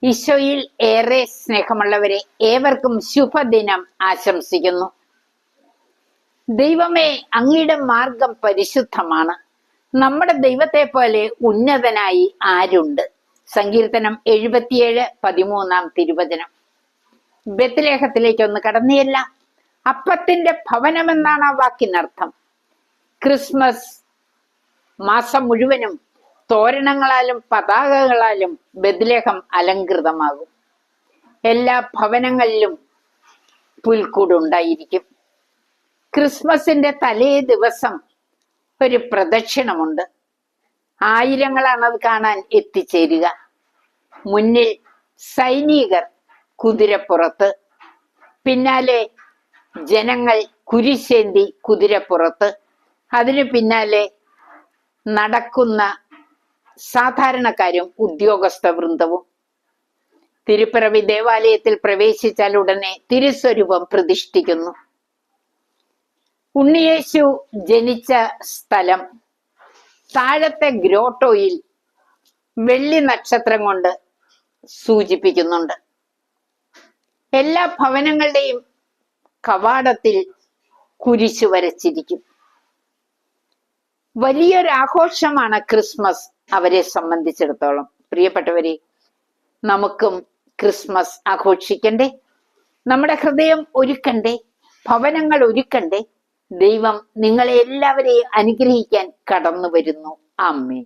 ഈശോയിൽ ഏറെ സ്നേഹമുള്ളവരെ, ഏവർക്കും ശുഭദിനം ആശംസിക്കുന്നു. ദൈവമേ, അങ്ങയുടെ മാർഗം പരിശുദ്ധമാണ്. നമ്മുടെ ദൈവത്തെ പോലെ ഉന്നതനായി ആരുണ്ട്? സങ്കീർത്തനം 77:13 തിരുവചനം. ബെത്ലേഹത്തിലേക്കൊന്ന് കടന്നിയല്ല. അപ്പത്തിന്റെ ഭവനമെന്നാണ് ആ വാക്കിനർത്ഥം. ക്രിസ്മസ് മാസം മുഴുവനും തോരണങ്ങളാലും പതാകകളാലും ബെത്ലേഹം അലങ്കൃതമാകും. എല്ലാ ഭവനങ്ങളിലും പുൽക്കൂടുണ്ടായിരിക്കും. ക്രിസ്മസിന്റെ തലേ ദിവസം ഒരു പ്രദക്ഷിണമുണ്ട്. ആയിരങ്ങളാണ് അത് കാണാൻ എത്തിച്ചേരുക. മുന്നിൽ സൈനികർ കുതിരപ്പുറത്ത്, പിന്നാലെ ജനങ്ങൾ കുരിശേന്തി കുതിരപ്പുറത്ത്, അതിനു പിന്നാലെ നടക്കുന്ന സാധാരണക്കാരും ഉദ്യോഗസ്ഥ വൃന്ദവും. തിരുപ്പിറവി ദേവാലയത്തിൽ പ്രവേശിച്ചാൽ ഉടനെ തിരുസ്വരൂപം പ്രതിഷ്ഠിക്കുന്നു. ഉണ്ണിയേശു ജനിച്ച സ്ഥലം താഴത്തെ ഗ്രോട്ടോയിൽ വെള്ളി നക്ഷത്രം കൊണ്ട് സൂചിപ്പിക്കുന്നുണ്ട്. എല്ലാ ഭവനങ്ങളുടെയും കവാടത്തിൽ കുരിശു വരച്ചിരിക്കും. വലിയൊരാഘോഷമാണ് ക്രിസ്മസ് അവരെ സംബന്ധിച്ചിടത്തോളം. പ്രിയപ്പെട്ടവരെ, നമുക്കും ക്രിസ്മസ് ആഘോഷിക്കണ്ടേ? നമ്മുടെ ഹൃദയം ഒരുക്കണ്ടേ? ഭവനങ്ങൾ ഒരുക്കണ്ടേ? ദൈവം നിങ്ങളെ എല്ലാവരെയും അനുഗ്രഹിക്കാൻ കടന്നു വരുന്നു. ആമേൻ.